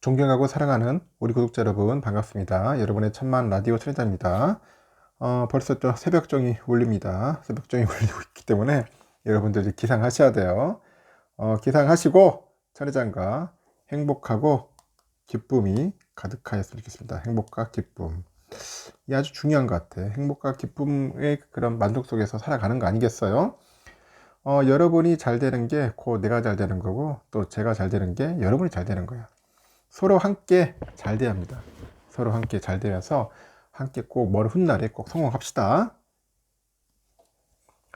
존경하고 사랑하는 우리 구독자 여러분 반갑습니다. 여러분의 천만 라디오 천혜자입니다. 벌써 또 새벽종이 울립니다. 새벽종이 울리고 있기 때문에 여러분들 기상하셔야 돼요. 기상하시고 천혜장과 행복하고 기쁨이 가득하였으면 좋겠습니다. 행복과 기쁨. 이 아주 중요한 것 같아. 행복과 기쁨의 그런 만족 속에서 살아가는 거 아니겠어요? 여러분이 잘 되는 게 곧 내가 잘 되는 거고, 또 제가 잘 되는 게 여러분이 잘 되는 거야. 서로 함께 잘 돼야 합니다. 서로 함께 잘 되면서 함께 꼭 먼 훗날에 꼭 성공합시다.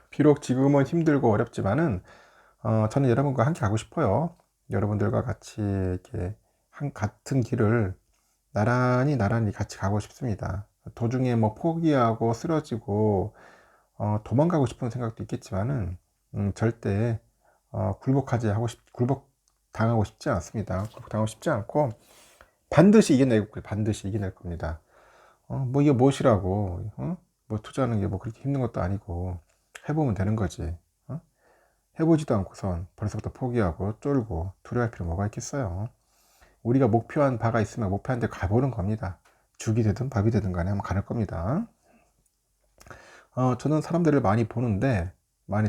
비록 지금은 힘들고 어렵지만은 저는 여러분과 함께 가고 싶어요. 여러분들과 같이 이렇게 같은 길을 나란히 같이 가고 싶습니다. 도중에 뭐 포기하고 쓰러지고 도망가고 싶은 생각도 있겠지만은 절대 굴복 당하고 싶지 않습니다. 굴복 당하고 싶지 않고 반드시 이겨낼 겁니다. 뭐 이게 무엇이라고, 뭐 투자하는 게 뭐 그렇게 힘든 것도 아니고 해보면 되는 거지. 해보지도 않고선 벌써부터 포기하고 쫄고 두려워할 필요 뭐가 있겠어요. 우리가 목표한 바가 있으면 목표한 데 가보는 겁니다. 죽이 되든 밥이 되든 간에 한번 가는 겁니다. 저는 사람들을 많이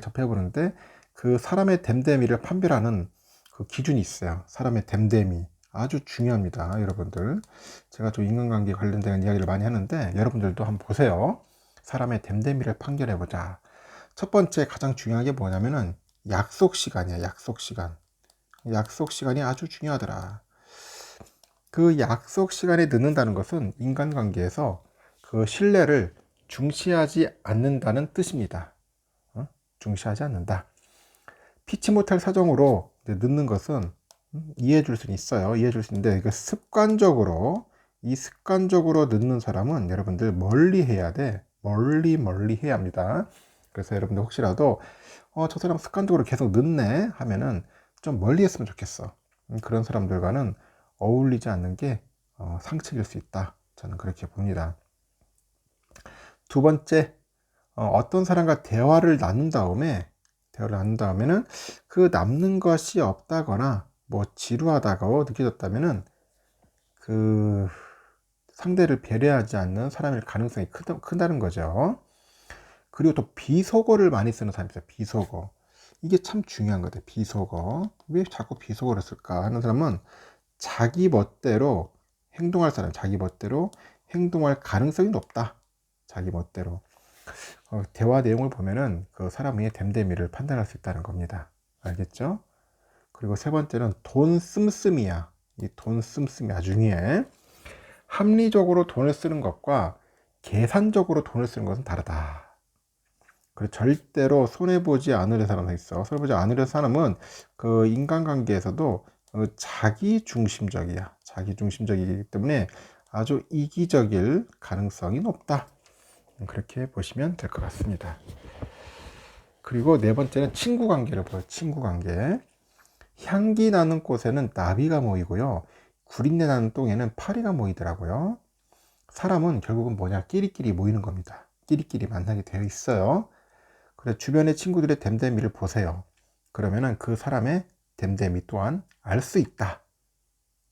접해보는데 그 사람의 됨됨이를 판별하는 그 기준이 있어요. 사람의 됨됨이 아주 중요합니다. 여러분들, 제가 좀 인간관계 관련된 이야기를 많이 하는데 여러분들도 한번 보세요. 사람의 됨됨이를 판결해 보자. 첫 번째 가장 중요한 게 뭐냐면은 약속 시간이야. 약속 시간이 아주 중요하더라. 그 약속 시간에 늦는다는 것은 인간관계에서 그 신뢰를 중시하지 않는다는 뜻입니다. 중시하지 않는다. 피치 못할 사정으로 늦는 것은 이해해 줄 수는 있어요. 이해해 줄 수 있는데 습관적으로 늦는 사람은 여러분들 멀리 해야 돼. 멀리 해야 합니다. 그래서 여러분들 혹시라도 저 사람 습관적으로 계속 늦네 하면은 좀 멀리 했으면 좋겠어. 그런 사람들과는 어울리지 않는 게 상책일 수 있다. 저는 그렇게 봅니다. 두 번째, 어떤 사람과 대화를 나눈 다음에는 그 남는 것이 없다거나 뭐 지루하다고 느껴졌다면은 그 상대를 배려하지 않는 사람일 가능성이 크다는 거죠. 그리고 또 비속어를 많이 쓰는 사람이 있어요. 비속어. 이게 참 중요한 거다. 비속어. 왜 자꾸 비속어를 쓸까 하는 사람은 자기 멋대로 자기 멋대로 행동할 가능성이 높다. 자기 멋대로. 대화 내용을 보면은 그 사람의 됨됨이를 판단할 수 있다는 겁니다. 알겠죠? 그리고 세 번째는 돈 씀씀이야. 이 돈 씀씀이 아주 중요해. 합리적으로 돈을 쓰는 것과 계산적으로 돈을 쓰는 것은 다르다. 그리고 절대로 손해보지 않으려 사람이 있어. 손해보지 않으려 사람은 그 인간관계에서도 자기 중심적이야. 자기 중심적이기 때문에 아주 이기적일 가능성이 높다. 그렇게 보시면 될 것 같습니다. 그리고 네 번째는 친구 관계를 보여요. 친구 관계. 향기 나는 꽃에는 나비가 모이고요. 구린내 나는 똥에는 파리가 모이더라고요. 사람은 결국은 뭐냐? 끼리끼리 모이는 겁니다. 끼리끼리 만나게 되어 있어요. 그래서 주변의 친구들의 됨됨이를 보세요. 그러면은 그 사람의 됨됨이 또한 알 수 있다.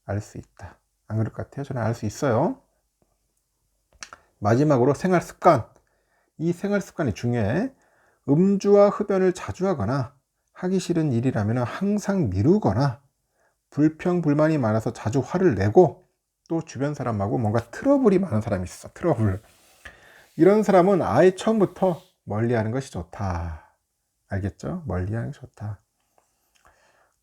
알 수 있다. 안 그럴 것 같아요? 저는 알 수 있어요. 마지막으로 생활 습관. 이 생활 습관이 중요해. 음주와 흡연을 자주 하거나 하기 싫은 일이라면 항상 미루거나 불평불만이 많아서 자주 화를 내고 또 주변 사람하고 뭔가 트러블이 많은 사람이 있어. 트러블. 이런 사람은 아예 처음부터 멀리하는 것이 좋다. 알겠죠? 멀리하는 게 좋다.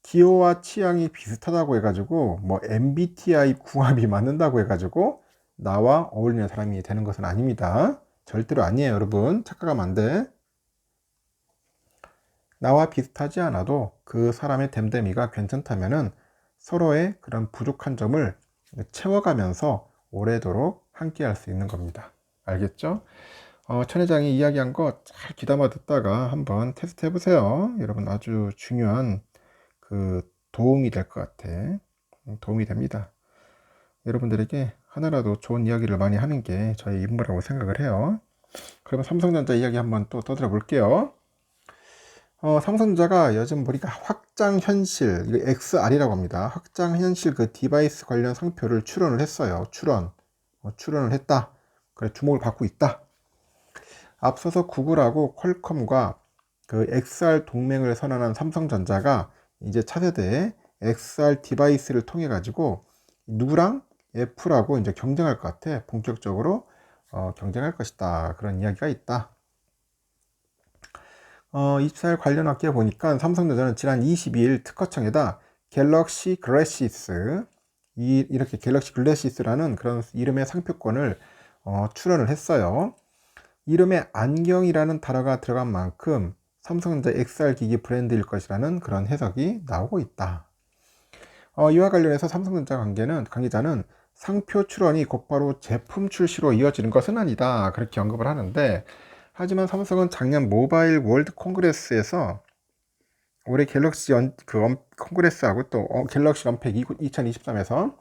기호와 취향이 비슷하다고 해가지고 뭐 MBTI 궁합이 맞는다고 해가지고 나와 어울리는 사람이 되는 것은 아닙니다. 절대로 아니에요, 여러분. 착각하면 안 돼. 나와 비슷하지 않아도 그 사람의 됨됨이가 괜찮다면은 서로의 그런 부족한 점을 채워가면서 오래도록 함께 할 수 있는 겁니다. 알겠죠? 천 회장이 이야기한 거 잘 귀담아 듣다가 한번 테스트 해보세요. 여러분 아주 중요한 그 도움이 될 것 같아. 도움이 됩니다. 여러분들에게 하나라도 좋은 이야기를 많이 하는 게 저의 임무라고 생각을 해요. 그러면 삼성전자 이야기 한번 또 떠들어 볼게요. 삼성전자가 요즘 보니까 확장 현실, 이거 XR이라고 합니다. 확장 현실 그 디바이스 관련 상표를 출원을 했어요. 출원을 했다. 그래, 주목을 받고 있다. 앞서서 구글하고 퀄컴과 그 XR 동맹을 선언한 삼성전자가 이제 차세대 XR 디바이스를 통해 가지고 누구랑 애플하고 이제 경쟁할 것 같아. 본격적으로 경쟁할 것이다. 그런 이야기가 있다. 24일 관련 업계 보니까 삼성전자는 지난 22일 특허청에다 갤럭시 글래시스 이렇게 갤럭시 글래시스라는 그런 이름의 상표권을 출원을 했어요. 이름에 안경이라는 단어가 들어간 만큼 삼성전자 XR 기기 브랜드일 것이라는 그런 해석이 나오고 있다. 이와 관련해서 삼성전자 관계자는 상표 출원이 곧바로 제품 출시로 이어지는 것은 아니다. 그렇게 언급을 하는데, 하지만 삼성은 작년 모바일 월드 콩그레스에서 올해 갤럭시 콩그레스하고 또 갤럭시 언팩 2023에서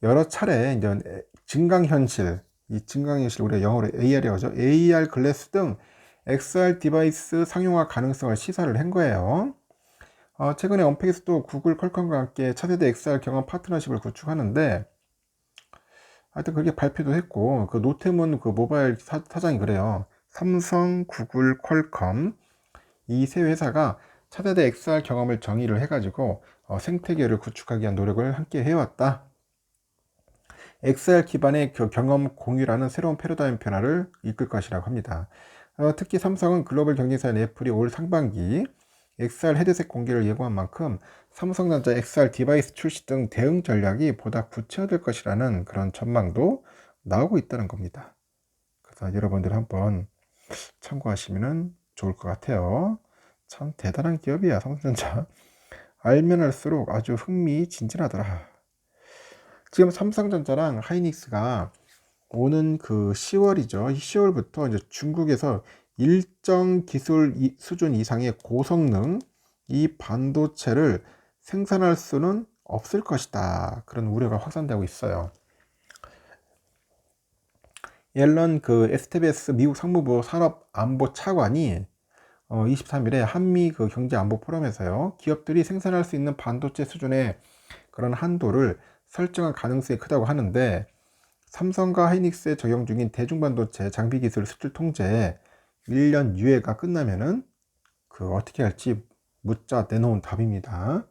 여러 차례 이제 증강현실, 이 증강현실 우리가 영어로 AR이라고 하죠. AR 글래스 등 XR 디바이스 상용화 가능성을 시사를 한 거예요. 최근에 언팩에서도 구글 퀄컴과 함께 차세대 XR 경험 파트너십을 구축하는데, 하여튼 그렇게 발표도 했고, 그 노태문 그 모바일 사장이 그래요. 삼성, 구글, 퀄컴 이 세 회사가 차세대 XR 경험을 정의를 해가지고 생태계를 구축하기 위한 노력을 함께 해왔다. XR 기반의 그 경험 공유라는 새로운 패러다임 변화를 이끌 것이라고 합니다. 특히 삼성은 글로벌 경쟁사인 애플이 올 상반기 XR 헤드셋 공개를 예고한 만큼 삼성전자 XR 디바이스 출시 등 대응 전략이 보다 구체화될 것이라는 그런 전망도 나오고 있다는 겁니다. 그래서 여러분들 한번 참고하시면 좋을 것 같아요. 참 대단한 기업이야, 삼성전자. 알면 할수록 아주 흥미진진하더라. 지금 삼성전자랑 하이닉스가 오는 그 10월이죠. 10월부터 이제 중국에서 일정 기술 수준 이상의 고성능 이 반도체를 생산할 수는 없을 것이다. 그런 우려가 확산되고 있어요. 옐런 그 에스테베스 미국 상무부 산업안보 차관이 23일에 한미 그 경제안보 포럼에서요. 기업들이 생산할 수 있는 반도체 수준의 그런 한도를 설정할 가능성이 크다고 하는데, 삼성과 하이닉스에 적용 중인 대중반도체 장비 기술 수출 통제에 1년 유예가 끝나면은 그 어떻게 할지 묻자 내놓은 답입니다.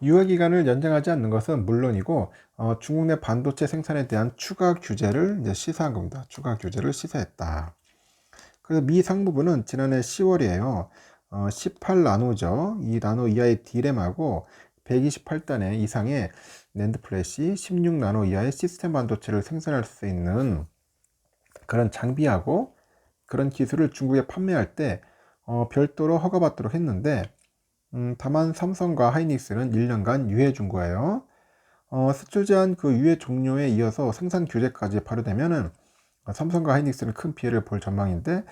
유예 기간을 연장하지 않는 것은 물론이고 중국 내 반도체 생산에 대한 추가 규제를 이제 시사한 겁니다. 추가 규제를 시사했다. 그래서 미 상무부는 지난해 10월이에요. 18나노죠. 이 나노 이하의 D램하고 128단의 이상의 낸드 플래시, 16나노 이하의 시스템 반도체를 생산할 수 있는 그런 장비하고 그런 기술을 중국에 판매할 때 별도로 허가받도록 했는데, 다만 삼성과 하이닉스는 1년간 유예 준 거예요. 수출 제한 그 유예 종료에 이어서 생산 규제까지 발효되면은 삼성과 하이닉스는 큰 피해를 볼 전망인데,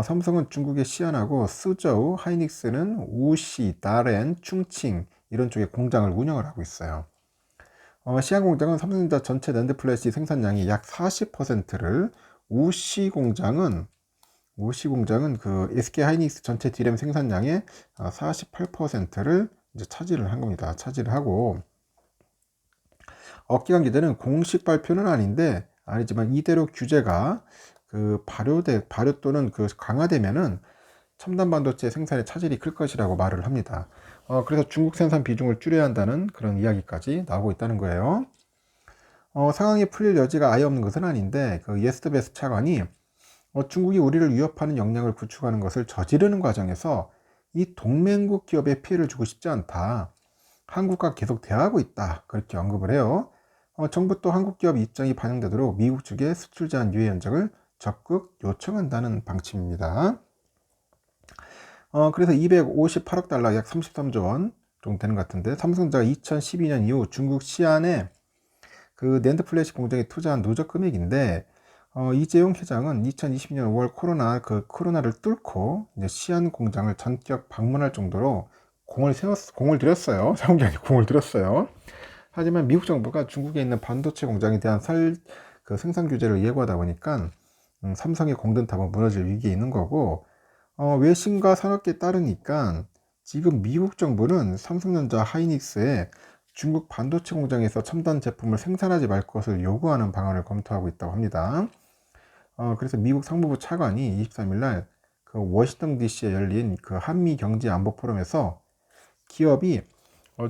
삼성은 중국의 시안하고 수저우, 하이닉스는 우시, 다롄, 충칭 이런 쪽에 공장을 운영을 하고 있어요. 시안 공장은 삼성전자 전체 낸드 플래시 생산량의 약 40%를, 우시 공장은 그 SK 하이닉스 전체 D램 생산량의 48%를 이제 차지를 한 겁니다. 차지를 하고, 업계 관계자는 공식 발표는 아니지만 이대로 규제가 그 발효 또는 그 강화되면은 첨단 반도체 생산의 차질이 클 것이라고 말을 합니다. 그래서 중국 생산 비중을 줄여야 한다는 그런 이야기까지 나오고 있다는 거예요. 상황이 풀릴 여지가 아예 없는 것은 아닌데, 그 예스트베스 차관이 중국이 우리를 위협하는 역량을 구축하는 것을 저지르는 과정에서 이 동맹국 기업에 피해를 주고 싶지 않다. 한국과 계속 대화하고 있다. 그렇게 언급을 해요. 정부 또 한국 기업 입장이 반영되도록 미국 측의 수출 제한 유예 연장을 적극 요청한다는 방침입니다. 그래서 258억 달러, 약 33조 원 정도 되는 것 같은데, 삼성전자가 2012년 이후 중국 시안에 그 낸드 플래시 공장에 투자한 누적 금액인데, 이재용 회장은 2020년 5월 코로나를 뚫고 이제 시안 공장을 전격 방문할 정도로 공을 들였어요. 사온 게 아니고 공을 들였어요. 하지만 미국 정부가 중국에 있는 반도체 공장에 대한 그 생산 규제를 예고하다 보니까 삼성의 공든탑은 무너질 위기에 있는 거고, 외신과 산업계에 따르니까 지금 미국 정부는 삼성전자 하이닉스에 중국 반도체 공장에서 첨단 제품을 생산하지 말 것을 요구하는 방안을 검토하고 있다고 합니다. 그래서 미국 상무부 차관이 23일 날 그 워싱턴 DC에 열린 그 한미 경제 안보 포럼에서 기업이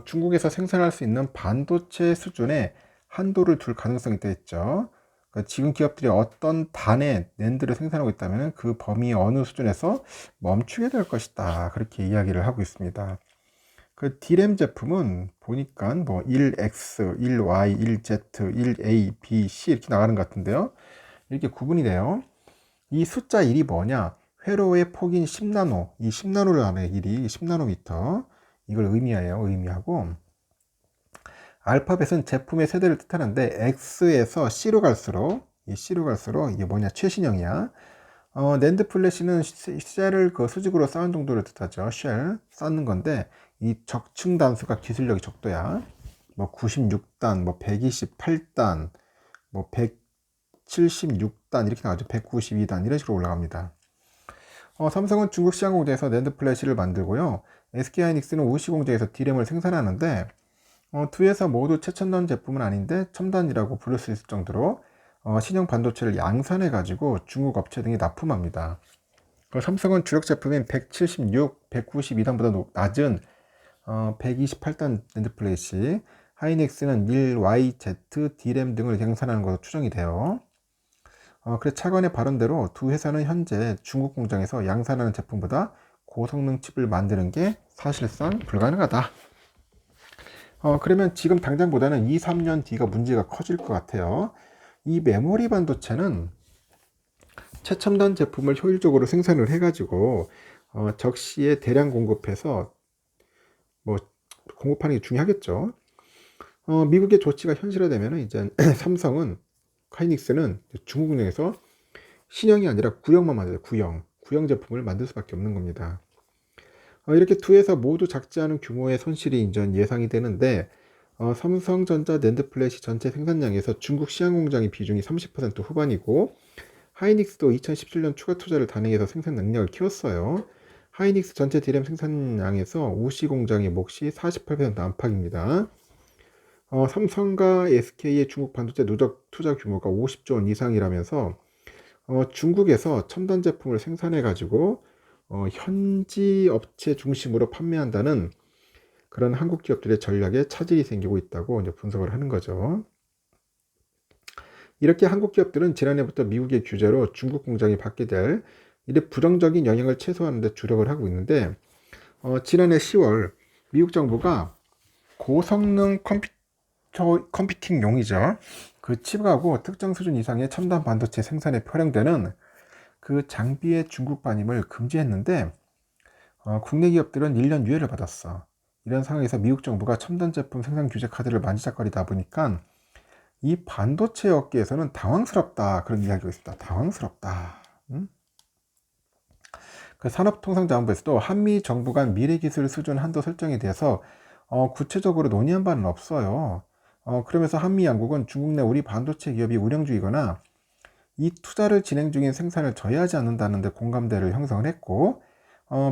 중국에서 생산할 수 있는 반도체 수준의 한도를 둘 가능성이 있다 했죠. 그러니까 지금 기업들이 어떤 단의 낸드를 생산하고 있다면 그 범위 어느 수준에서 멈추게 될 것이다. 그렇게 이야기를 하고 있습니다. 그 D램 제품은 보니까 뭐 1X, 1Y, 1Z, 1A, B, C 이렇게 나가는 것 같은데요. 이렇게 구분이 돼요. 이 숫자 1이 뭐냐? 회로의 폭인 10나노, 이 10나노를 하는 길이 10나노미터, 이걸 의미하고, 알파벳은 제품의 세대를 뜻하는데 X에서 C로 갈수록, 이 C로 갈수록 이게 뭐냐? 최신형이야. 낸드 플래시는 쉘을 그 수직으로 쌓은 정도를 뜻하죠. 쉘 쌓는 건데 이 적층 단수가 기술력이 적도야. 뭐 96단, 뭐 128단, 뭐 176단 이렇게 나가죠. 192단 이런 식으로 올라갑니다. 삼성은 중국 시장 공장에서 낸드 플래시를 만들고요. SK하이닉스는 우시 공장에서 D램을 생산하는데 두 회사 모두 최첨단 제품은 아닌데 첨단이라고 부를 수 있을 정도로 신형 반도체를 양산해 가지고 중국 업체 등이 납품합니다. 삼성은 주력 제품인 176, 192단보다 낮은 128단 낸드 플래시, 하이닉스는 1YZ, D램 등을 양산하는 것으로 추정이 돼요. 그래서 차관의 발언대로 두 회사는 현재 중국 공장에서 양산하는 제품보다 고성능 칩을 만드는 게 사실상 불가능하다. 그러면 지금 당장보다는 2, 3년 뒤가 문제가 커질 것 같아요. 이 메모리 반도체는 최첨단 제품을 효율적으로 생산을 해가지고 적시에 대량 공급해서 뭐 공급하는 게 중요하겠죠. 미국의 조치가 현실화되면 이제 삼성은 하이닉스는 중국 공장에서 신형이 아니라 구형만 만들어요. 구형 제품을 만들 수밖에 없는 겁니다. 이렇게 두 회사 모두 작지 않은 규모의 손실이 이제 예상이 되는데 삼성전자 낸드 플래시 전체 생산량에서 중국 시향 공장의 비중이 30% 후반이고 하이닉스도 2017년 추가 투자를 단행해서 생산 능력을 키웠어요. 하이닉스 전체 D램 생산량에서 우시 공장의 몫이 48% 안팎입니다. 삼성과 SK의 중국 반도체 누적 투자 규모가 50조 원 이상이라면서 중국에서 첨단 제품을 생산해 가지고 현지 업체 중심으로 판매한다는 그런 한국 기업들의 전략에 차질이 생기고 있다고 이제 분석을 하는 거죠. 이렇게 한국 기업들은 지난해부터 미국의 규제로 중국 공장이 받게 될 이래 부정적인 영향을 최소화하는 데 주력을 하고 있는데 지난해 10월 미국 정부가 고성능 컴퓨팅용이죠. 그 칩하고 특정 수준 이상의 첨단 반도체 생산에 활용되는 그 장비의 중국 반입을 금지했는데 국내 기업들은 1년 유예를 받았어. 이런 상황에서 미국 정부가 첨단 제품 생산 규제 카드를 만지작거리다 보니까 이 반도체 업계에서는 당황스럽다 그런 이야기가 있습니다. 당황스럽다. 그 산업통상자원부에서도 한미 정부 간 미래기술 수준 한도 설정에 대해서 구체적으로 논의한 바는 없어요. 그러면서 한미 양국은 중국 내 우리 반도체 기업이 운영 중이거나 이 투자를 진행 중인 생산을 저해하지 않는다는 데 공감대를 형성을 했고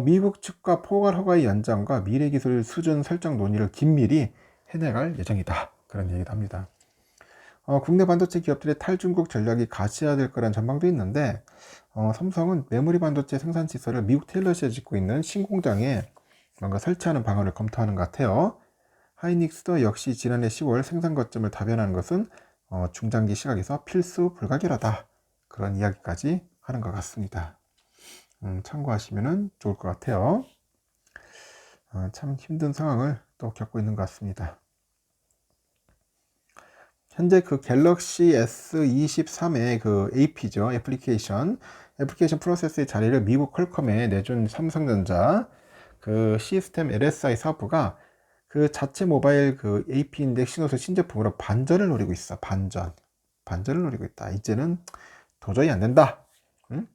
미국 측과 포괄 허가의 연장과 미래기술 수준 설정 논의를 긴밀히 해나갈 예정이다. 그런 얘기도 합니다. 국내 반도체 기업들의 탈중국 전략이 가시화될 거란 전망도 있는데 삼성은 메모리 반도체 생산 시설을 미국 테일러시에 짓고 있는 신공장에 뭔가 설치하는 방안을 검토하는 것 같아요. 하이닉스도 역시 지난해 10월 생산 거점을 다변하는 것은 중장기 시각에서 필수 불가결하다. 그런 이야기까지 하는 것 같습니다. 참고하시면 좋을 것 같아요. 참 힘든 상황을 또 겪고 있는 것 같습니다. 현재 그 갤럭시 S23의 그 AP죠. 애플리케이션 프로세스의 자리를 미국 퀄컴에 내준 삼성전자 그 시스템 LSI 사업부가 그 자체 모바일 그 AP 인덱 신호수 신제품으로 반전을 노리고 있어. 반전을 노리고 있다. 이제는 도저히 안 된다. 응?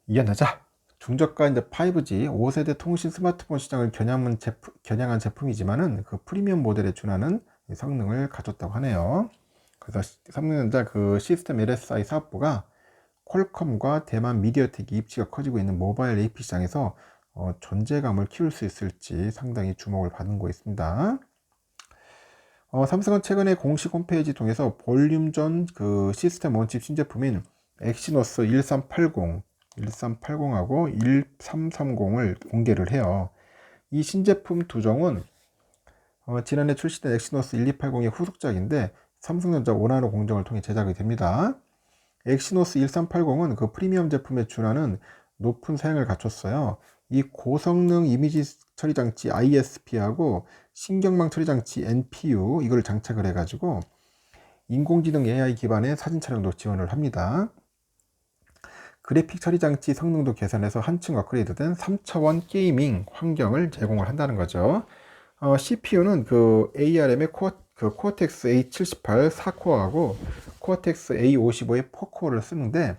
이겨내자. 중저가 이제 5G 5세대 통신 스마트폰 시장을 겨냥한 제품이지만은 그 프리미엄 모델에 준하는 성능을 가졌다고 하네요. 그래서 삼성전자 그 시스템 LSI 사업부가 퀄컴과 대만 미디어텍이 입지가 커지고 있는 모바일 AP 시장에서 존재감을 키울 수 있을지 상당히 주목을 받는 거 있습니다. 삼성은 최근에 공식 홈페이지 통해서 볼륨 전 그 시스템 원칩 신제품인 엑시노스 1380하고 1330을 공개를 해요. 이 신제품 두 종은 지난해 출시된 엑시노스 1280의 후속작인데 삼성전자 오나노 공정을 통해 제작이 됩니다. 엑시노스 1380은 그 프리미엄 제품에 준하는 높은 사양을 갖췄어요. 이 고성능 이미지 처리 장치 ISP하고 신경망 처리 장치 NPU 이걸 장착을 해가지고 인공지능 AI 기반의 사진 촬영도 지원을 합니다. 그래픽 처리 장치 성능도 개선해서 한층 업그레이드된 3차원 게이밍 환경을 제공을 한다는 거죠. CPU는 그 ARM의 코어텍스 A78 4코어하고 코어텍스 A55의 4코어를 쓰는데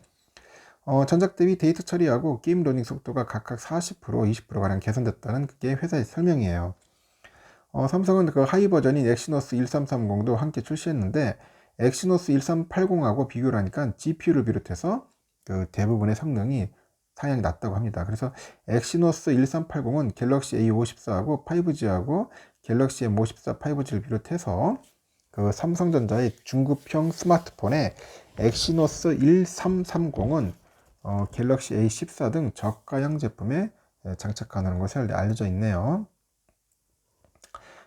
전작 대비 데이터 처리하고 게임 로딩 속도가 각각 40%, 20%가량 개선됐다는 그게 회사의 설명이에요. 삼성은 그 하이 버전인 엑시노스 1330도 함께 출시했는데 엑시노스 1380하고 비교를 하니까 GPU를 비롯해서 그 대부분의 성능이 상향이 낮다고 합니다. 그래서 엑시노스 1380은 갤럭시 A54하고 5G하고 갤럭시 M54 5G를 비롯해서 그 삼성전자의 중급형 스마트폰에 엑시노스 1330은 갤럭시 A14 등 저가형 제품에 장착하는 것을 알려져 있네요.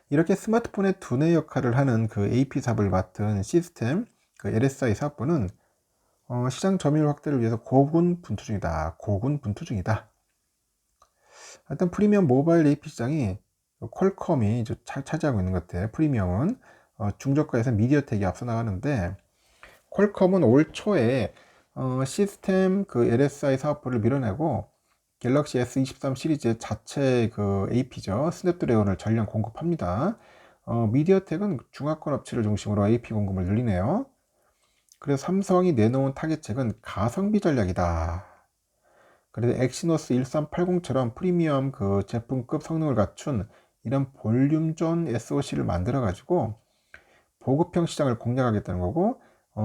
이렇게 스마트폰의 두뇌 역할을 하는 그 AP 사업을 맡은 시스템 그 LSI 사업부는 시장 점유율 확대를 위해서 고군분투 중이다. 하여튼 프리미엄 모바일 AP 시장이 퀄컴이 이제 차지하고 있는 것 같아요. 프리미엄은 중저가에서 미디어텍이 앞서 나가는데 퀄컴은 올 초에 시스템 그 LSI 사업부를 밀어내고 갤럭시 S23 시리즈의 자체 그 AP죠. 스냅드래곤을 전량 공급합니다. 미디어텍은 중하권 업체를 중심으로 AP 공급을 늘리네요. 그래서 삼성이 내놓은 타겟책은 가성비 전략이다. 그래서 엑시노스 1380처럼 프리미엄 그 제품급 성능을 갖춘 이런 볼륨존 SoC를 만들어 가지고 보급형 시장을 공략하겠다는 거고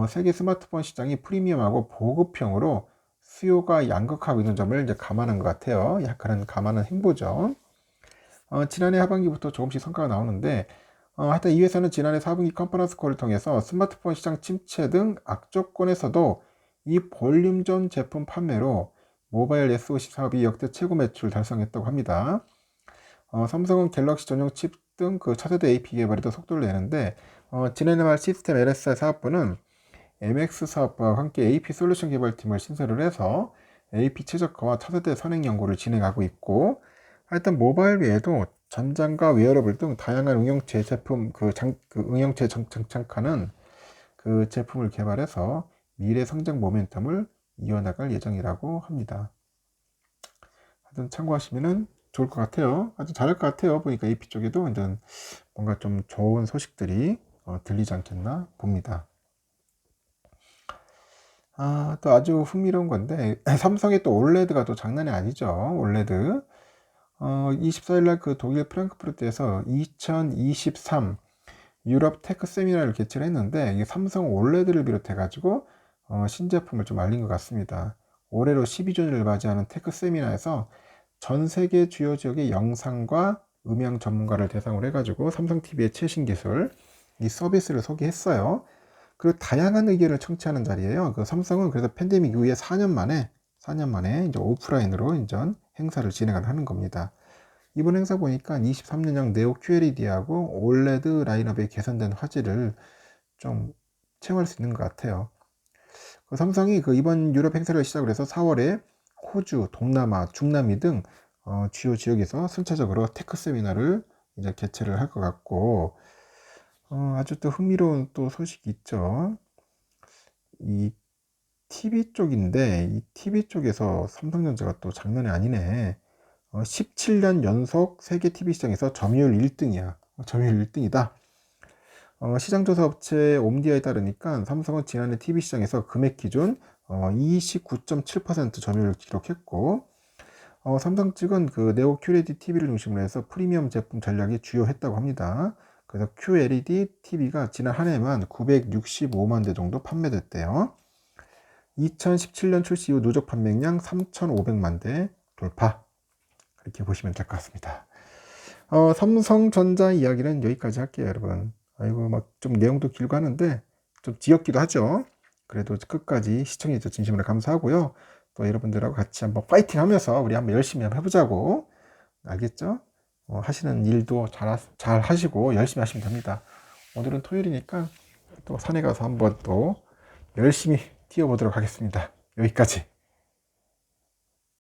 세계 스마트폰 시장이 프리미엄하고 보급형으로 수요가 양극화하고 있는 점을 이제 감안한 것 같아요. 약간은 감안한 행보죠. 지난해 하반기부터 조금씩 성과가 나오는데 하여튼 이 회사는 지난해 4분기 컨퍼런스 콜을 통해서 스마트폰 시장 침체 등 악조건에서도 이 볼륨존 제품 판매로 모바일 SoC 사업이 역대 최고 매출 달성했다고 합니다. 삼성은 갤럭시 전용 칩 등 그 차세대 AP 개발에도 속도를 내는데 지난해 말 시스템 LSI 사업부는 MX 사업부와 함께 AP 솔루션 개발팀을 신설을 해서 AP 최적화와 차세대 선행 연구를 진행하고 있고 하여튼 모바일 외에도 전장과 웨어러블 등 다양한 응용체 제품 응용체 장착하는 그 제품을 개발해서 미래 성장 모멘텀을 이어나갈 예정이라고 합니다. 하여튼 참고하시면은 좋을 것 같아요. 아주 잘할 것 같아요. 보니까 AP 쪽에도 이제 뭔가 좀 좋은 소식들이 들리지 않겠나 봅니다. 또 아주 흥미로운 건데 삼성의 또 올레드가 또 장난이 아니죠. 올레드 24일날 그 독일 프랑크푸르트에서 2023 유럽 테크 세미나를 개최를 했는데 이게 삼성 올레드를 비롯해 가지고 신제품을 좀 알린 것 같습니다. 올해로 12주년을 맞이하는 테크 세미나에서 전 세계 주요 지역의 영상과 음향 전문가를 대상으로 해가지고 삼성 TV의 최신 기술 이 서비스를 소개했어요. 그리고 다양한 의견을 청취하는 자리예요. 그 삼성은 그래서 팬데믹 이후에 4년 만에 이제 오프라인으로 인전 행사를 진행을 하는 겁니다. 이번 행사 보니까 23년형 네오 QLED하고 올레드 라인업의 개선된 화질을 좀 체험할 수 있는 것 같아요. 그 삼성이 그 이번 유럽 행사를 시작으로 해서 4월에 호주, 동남아, 중남미 등 주요 지역에서 순차적으로 테크 세미나를 이제 개최를 할 것 같고 아주 또 흥미로운 또 소식이 있죠. 이 TV 쪽인데 이 TV 쪽에서 삼성전자가 또 장난이 아니네. 17년 연속 세계 TV 시장에서 점유율 1등이야. 점유율 1등이다. 시장조사 업체 옴디아에 따르니까 삼성은 지난해 TV 시장에서 금액 기준 29.7% 점유율을 기록했고 삼성 측은 그 네오 QLED TV를 중심으로 해서 프리미엄 제품 전략이 주요했다고 합니다. 그래서 QLED TV가 지난 한 해만 965만 대 정도 판매됐대요. 2017년 출시 이후 누적 판매량 3,500만 대 돌파. 이렇게 보시면 될 것 같습니다. 삼성전자 이야기는 여기까지 할게요, 여러분. 아이고, 막 좀 내용도 길고 하는데 좀 지겹기도 하죠. 그래도 끝까지 시청해주셔서 진심으로 감사하고요. 또 여러분들하고 같이 한번 파이팅 하면서 우리 한번 열심히 한번 해보자고. 알겠죠? 하시는 일도 잘 하시고 열심히 하시면 됩니다. 오늘은 토요일이니까 또 산에 가서 한번 또 열심히 뛰어보도록 하겠습니다. 여기까지.